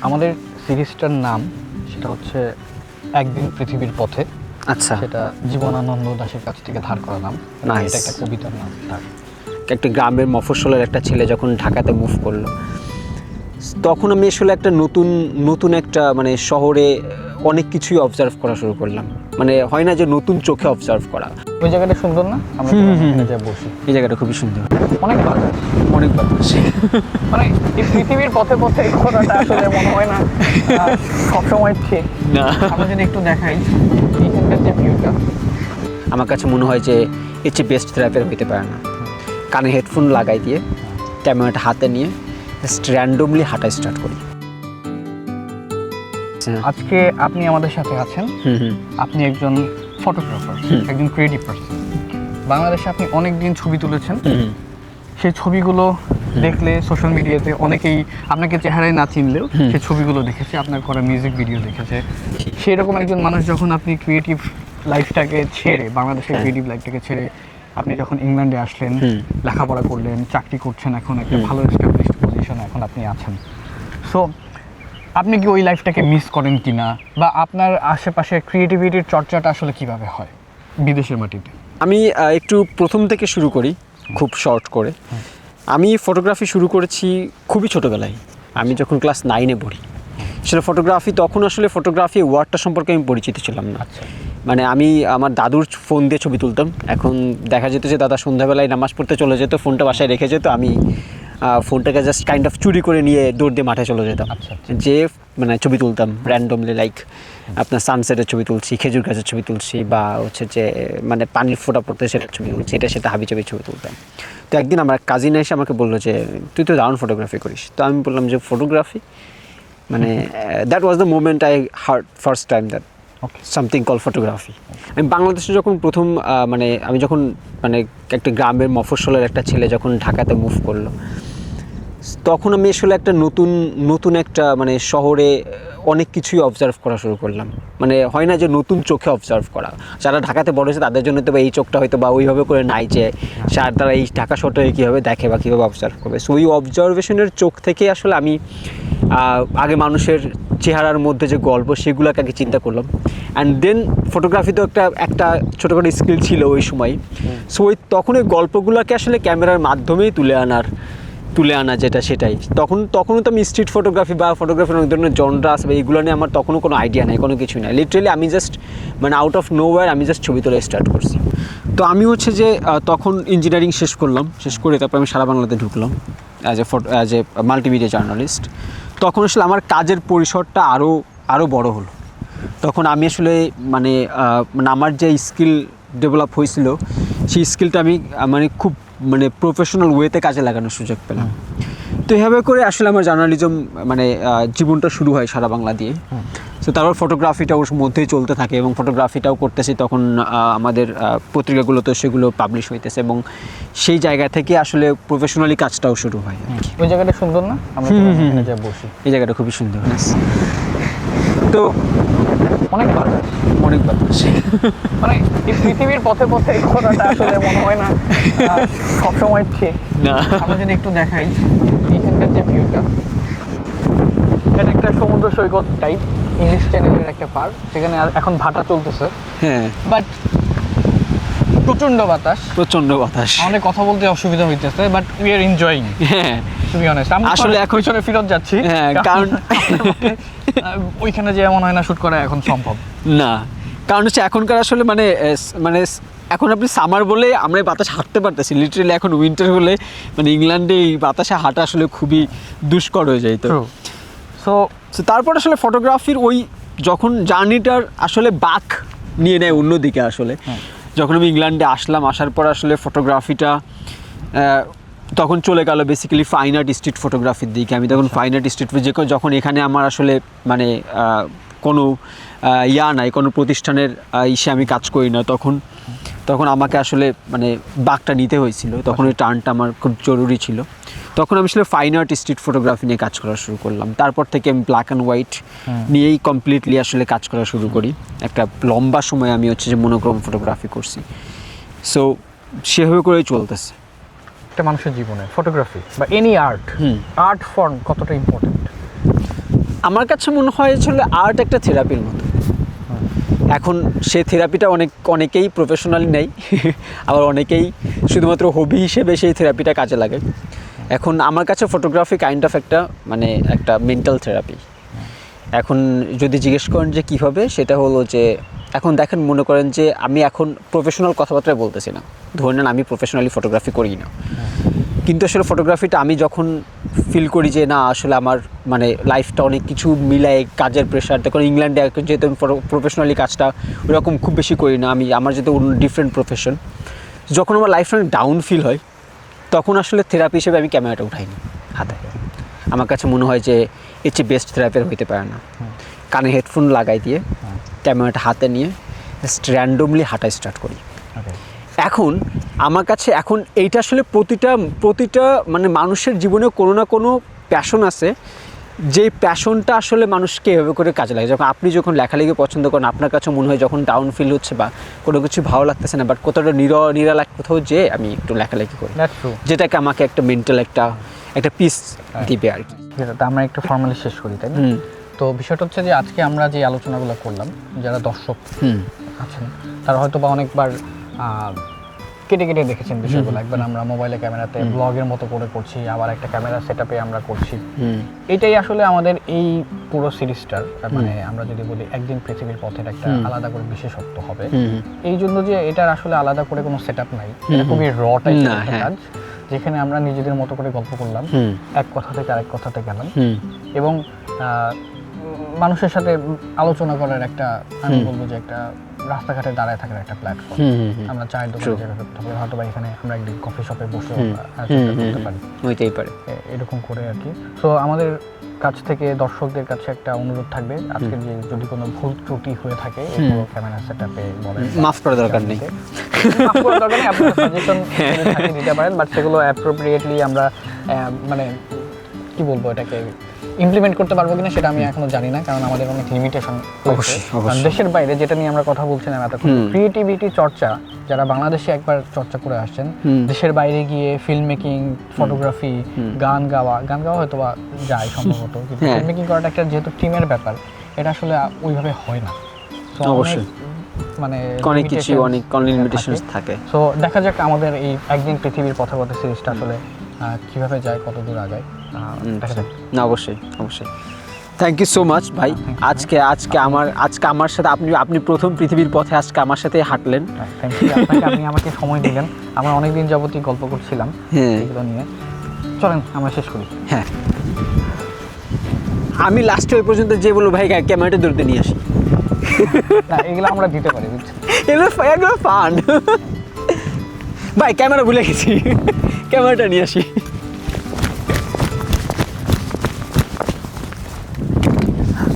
আমাদের সিরিজটার নাম সেটা হচ্ছে একদিন পৃথিবীর পথে। আচ্ছা, সেটা জীবনানন্দ দাশের কাছ থেকে ধার করা নাম। Nice. এটা একটা কবিতার নাম তার। একটা গ্রামের মফস্বলের একটা ছেলে যখন ঢাকাতে মুভ করলো, তখন আমি আসলে একটা নতুন একটা মানে শহরে অনেক কিছুই অবজার্ভ করা শুরু করলাম। মানে হয় না যে নতুন চোখে অবজার্ভ করা। ওই জায়গাটা সুন্দর না? আমরা এখানে যা বসি, এই জায়গাটা খুবই সুন্দর, অনেক বাতাস। অনেক বাতাস। মানে এই পৃথিবীর পথে পথে এই কথাটা আসলে মনে হয় না সবসময় ঠিক না, আমরা যদি একটু দেখাই এইখানকার যে ভিউটা, আমার কাছে মনে হয় যে এর চেয়ে বেস্ট থেরাপি হইতে পারে না। কানে হেডফোন লাগাই দিয়ে ক্যামেরাটা হাতে নিয়ে জাস্ট র্যান্ডমলি হাঁটা স্টার্ট করি। আজকে আপনি আমাদের সাথে আছেন। আপনি একজন ফটোগ্রাফার, একজন ক্রিয়েটিভ পারসন। বাংলাদেশে আপনি অনেক দিন ছবি তুলেছেন। সেই ছবিগুলো দেখলে সোশ্যাল মিডিয়াতে অনেকেই আপনাকে চেহারায় না চিনলেও সেই ছবিগুলো দেখেছে, আপনার করা মিউজিক ভিডিও দেখেছে। সেই রকম একজন মানুষ যখন আপনি ক্রিয়েটিভ লাইফটাকে ছেড়ে, বাংলাদেশের ক্রিয়েটিভ লাইফটাকে ছেড়ে আপনি যখন ইংল্যান্ডে আসলেন, লেখাপড়া করলেন, চাকরি করছেন, এখন একটা ভালো এস্টাবলিশড পজিশনে এখন আপনি আছেন। সো আপনি কি ওই লাইফটাকে মিস করেন কি না, বা আপনার আশেপাশে ক্রিয়েটিভিটির চর্চাটা আসলে কিভাবে হয় বিদেশের মাটিতে? আমি একটু প্রথম থেকে শুরু করি, খুব শর্ট করে। আমি ফটোগ্রাফি শুরু করেছি খুবই ছোটোবেলায়। আমি যখন ক্লাস 9-এ পড়ি, সেটা ফটোগ্রাফি, তখন আসলে ফটোগ্রাফি ওয়ার্ডটা সম্পর্কে আমি পরিচিত ছিলাম না। মানে আমি আমার দাদুর ফোন দিয়ে ছবি তুলতাম। এখন দেখা যেত যে দাদা সন্ধ্যাবেলায় নামাজ পড়তে চলে যেত, ফোনটা বাসায় রেখে যেত, আমি ফোনটাকে জাস্ট কাইন্ড অফ চুরি করে নিয়ে দৌড় দিয়ে মাঠে চলে যেতাম। যে মানে ছবি তুলতাম র্যান্ডমলি, লাইক আপনার সানসেটের ছবি তুলছি, খেজুর গাছের ছবি তুলছি, বা হচ্ছে যে মানে পানির ফোঁটা পড়তে সেটার ছবি তুলছি, সেটা হাবিজাবি ছবি তুলতাম। তো একদিন আমার কাজিন এসে আমাকে বললো যে তুই তো দারুণ ফটোগ্রাফি করিস। তো আমি বললাম যে ফটোগ্রাফি মানে that was the moment I hard first time that something call photography. আমি বাংলাদেশে যখন প্রথম মানে আমি যখন মানে একটা গ্রামের মফস্বলের একটা ছেলে যখন ঢাকাতে মুভ করলো, তখন আমি আসলে একটা নতুন একটা মানে শহরে অনেক কিছুই অবজার্ভ করা শুরু করলাম। মানে হয় না যে নতুন চোখে অবজার্ভ করা। যারা ঢাকাতে বড় হয়েছে তাদের জন্য তো এই চোখটা হয়তো বা ওইভাবে করে নাই যে তারা এই ঢাকা শহরটাকে কীভাবে দেখে বা কীভাবে অবজার্ভ করবে। সো ওই অবজারভেশনের চোখ থেকে আসলে আমি আগে মানুষের চেহারার মধ্যে যে গল্প সেগুলোকে আগে চিন্তা করলাম। অ্যান্ড দেন ফটোগ্রাফি তো একটা ছোটোখাটো স্কিল ছিল ওই সময়। সো তখন ওই গল্পগুলোকে আসলে ক্যামেরার মাধ্যমেই তুলে আনা যেটা সেটাই। তখনও তো আমি স্ট্রিট ফটোগ্রাফি বা ফটোগ্রাফির অনেক ধরনের জনরা আসবে, এইগুলো নিয়ে আমার তখনও কোনো আইডিয়া নেই, কোনো কিছুই নাই। লিটারেলি আমি জাস্ট মানে আউট অফ নোওয়্যার আমি জাস্ট ছবি তোলা স্টার্ট করছি। তো আমি হচ্ছে যে তখন ইঞ্জিনিয়ারিং শেষ করে তারপর আমি সারা বাংলাতে ঢুকলাম অ্যাজ এ মাল্টিমিডিয়া জার্নালিস্ট। তখন আসলে আমার কাজের পরিসরটা আরও বড় হলো। তখন আমি আসলে মানে আমার যে স্কিল ডেভেলপ হয়েছিল সেই স্কিলটা আমি মানে খুব মানে প্রফেশনাল ওয়েতে কাজে লাগানোর সুযোগ পেলাম। তো এভাবে করে আসলে আমার জার্নালিজম মানে জীবনটা শুরু হয় সারা বাংলা দিয়ে। তো তারপর ফটোগ্রাফিটা ওর মধ্যেই চলতে থাকে এবং ফটোগ্রাফিটাও করতেছি। তখন আমাদের পত্রিকাগুলোতে সেগুলো পাবলিশ হইতেছে এবং সেই জায়গা থেকে আসলে প্রফেশনালি কাজটাও শুরু হয়। ওই জায়গাটা সুন্দর না? আমরা এখানে যা বসি, এই জায়গাটা খুবই সুন্দর। তো অনেক বাতাস। মানে এই পৃথিবীর পথে পথে এই কথাটা আসলে মনে হয় না সবসময় ঠিক না, আমরা যদি একটু দেখাই এইখানকার যে ভিউটা, এটা একটা সমুদ্র সৈকত টাইপ, ইংলিশ চ্যানেলের একটা পার্ক, সেখানে এখন ভাটা চলতেছে। হ্যাঁ, বাট প্রচন্ড বাতাস। আমাদের কথা বলতে অসুবিধা হইতেছে, বাট উই আর এনজয়িং। হ্যাঁ, টু বি অনেস্ট, আমি আসলে এখন পিছনে ফেরত যাচ্ছি। হ্যাঁ, কারণ ওইখানে যে মনে হয় না শুট করা এখন সম্ভব না। কারণ হচ্ছে এখনকার আসলে মানে এখন আপনি সামার বলে আমরা বাতাস হাঁটতে পারতেছি, লিটারেলি এখন উইন্টার হলে মানে ইংল্যান্ডে এই বাতাসে হাঁটা আসলে খুবই দুষ্কর হয়ে যায়। তো সো তারপর আসলে ফটোগ্রাফির ওই যখন জার্নিটার আসলে বাঁক নিয়ে নেয় অন্যদিকে। আসলে যখন আমি ইংল্যান্ডে আসার পর আসলে ফটোগ্রাফিটা তখন চলে গেল বেসিক্যালি ফাইন আর্ট স্ট্রিট ফটোগ্রাফির দিকে। আমি তখন ফাইন আর্ট স্ট্রিট যখন এখানে আমার আসলে মানে কোনো নাই, কোনো প্রতিষ্ঠানের ইসে আমি কাজ করি না, তখন আমাকে আসলে মানে বাঁকটা নিতে হয়েছিল। তখন ওই টার্নটা আমার খুব জরুরি ছিল। তখন আমি আসলে ফাইন আর্ট স্ট্রিট ফটোগ্রাফি নিয়ে কাজ করা শুরু করলাম। তারপর থেকে আমি ব্ল্যাক অ্যান্ড হোয়াইট নিয়েই কমপ্লিটলি আসলে কাজ করা শুরু করি। একটা লম্বা সময় আমি হচ্ছে যে মনোক্রোম ফটোগ্রাফি করছি। সো সেভাবে করেই চলতেছে। একটা মানুষের জীবনে ফটোগ্রাফি বা এনি আর্ট ফর্ম কতটা ইম্পর্টেন্ট? আমার কাছে মনে হয় আসলে আর্ট একটা থেরাপির মতো। এখন সেই থেরাপিটা অনেকেই প্রফেশনালি নেয়, আবার অনেকেই শুধুমাত্র হবি হিসেবে সেই থেরাপিটা কাজে লাগে। এখন আমার কাছে ফটোগ্রাফি কাইন্ড অফ একটা মেন্টাল থেরাপি। এখন যদি জিজ্ঞেস করেন যে কীভাবে, সেটা হলো যে এখন দেখেন, মনে করেন যে আমি এখন প্রফেশনাল কথাবার্তায় বলতেছি না, ধরে নেন আমি প্রফেশনালি ফটোগ্রাফি করি না, কিন্তু আসলে ফটোগ্রাফিটা আমি যখন ফিল করি যে না আসলে আমার মানে লাইফটা অনেক কিছু মিলায়, কাজের প্রেশার, তখন ইংল্যান্ডে যেহেতু আমি প্রফেশনালি কাজটা ওরকম খুব বেশি করি না, আমার যেহেতু অন্য ডিফারেন্ট প্রফেশন, যখন আমার লাইফটা অনেক ডাউন ফিল হয় তখন আসলে থেরাপি হিসেবে আমি ক্যামেরাটা উঠাইনি হাতে। আমার কাছে মনে হয় যে এর চেয়ে বেস্ট থেরাপি হইতে পারে না। কানে হেডফোন লাগাই দিয়ে ক্যামেরাটা হাতে নিয়ে জাস্ট র্যান্ডমলি হাঁটা স্টার্ট করি। এখন আমার কাছে এখন এইটা আসলে প্রতিটা মানে মানুষের জীবনে কোনো না কোনো প্যাশন আছে, যেই প্যাশনটা আসলে মানুষকে এভাবে করে কাজে লাগে। যখন আপনি লেখালেখি পছন্দ করেন, আপনার কাছে মনে হয় যখন ডাউন ফিল হচ্ছে বা কোনো কিছু ভালো লাগতেছে না, বাট কোথাও নিরালা কোথাও যে আমি একটু লেখালেখি করি, যেটাকে আমাকে একটা মেন্টাল একটা পিস দিবে আর কি। তা আমরা একটু ফর্মালি শেষ করি, তাই না? তো বিষয়টা হচ্ছে যে আজকে আমরা যে আলোচনাগুলো করলাম, যারা দর্শক আছেন তারা হয়তো বা অনেকবার কেটে কেটে দেখেছেন বিষয়গুলো। একবার আমরা মোবাইলে ক্যামেরাতে ব্লগের মতো করে করছি, আবার একটা ক্যামেরা সেটআপে আমরা করছি। এটাই আসলে আমাদের এই পুরো সিরিজটার মানে আমরা যদি বলি একদিন পৃথিবীর পথের একটা আলাদা করে বিশেষত্ব হবে, এই জন্য যে এটার আসলে আলাদা করে কোনো সেটআপ নাই, এটা খুবই র টাইপের একটা কাজ, যেখানে আমরা নিজেদের মতো করে গল্প করলাম, এক কথা থেকে আরেক কথাতে গেলাম, এবং মানুষের সাথে আলোচনা করার একটা, আমি বলবো যে একটা রাস্তাঘাটে দাঁড়ায় থাকার একটা প্ল্যাটফর্ম। আমরা চায়ের দোকানে হয়তো বা এখানে আমরা একদিন কফি শপে বসে করতে পারি, হইতেই পারে এরকম করে আর কি। সো আমাদের কাছ থেকে দর্শকদের কাছে একটা অনুরোধ থাকবে, আজকে যে যদি কোনো ভুল ত্রুটি হয়ে থাকে ক্যামেরা সেটআপে বলেন, মাফ করার দরকার নেই, আপনারা সাজেশন দিতে পারেন, বাট সেগুলো অ্যাপ্রোপ্রিয়েটলি আমরা মানে কি বলবো এটাকে ইমপ্লিমেন্ট করতে পারবো কিনা সেটা আমি এখনো জানি না, কারণ আমাদের অনেক লিমিটেশন রয়েছে। দেশের বাইরে যেটা নিয়ে আমরা কথা বলছিলাম এতক্ষণ, ক্রিয়েটিভিটি চর্চা যারা বাংলাদেশে একবার চর্চা করে আসছেন, দেশের বাইরে গিয়ে ফিল্ম মেকিং, ফটোগ্রাফি, গান গাওয়া হয়তো বা যায় সম্ভবত, কিন্তু ফিল্ম মেকিং করাটা একটা যেহেতু টিমের ব্যাপার, এটা আসলে ওইভাবে হয় না। অবশ্যই মানে অনেক কিছু অনেক লিমিটেশনস থাকে। সো দেখা যাক আমাদের এই একদিন পৃথিবীর পথে সিরিজটা আসলে কিভাবে যায়, কত দূর আগায়। না অবশ্যই থ্যাংক ইউ সো মাচ ভাই। আজকে আমার সাথে আপনি প্রথম পৃথিবীর পথে আজকে আমার সাথে হাঁটলেন। থ্যাংক ইউ আপনাকে, আপনি আমাকে সময় দিলেন। আমরা অনেকদিন যাবতই গল্প করছিলাম এগুলো নিয়ে। চলেন আমরা শেষ করি। হ্যাঁ, আমি লাস্টে ওই পর্যন্ত যে বলবো ভাই ক্যামেরাটা ধরতে নিয়ে আসি, না এগুলো আমরা দিতে পারি, বুঝছেন? এগুলো ফান ভাই, ক্যামেরা ভুলে গেছি, ক্যামেরাটা নিয়ে আসি।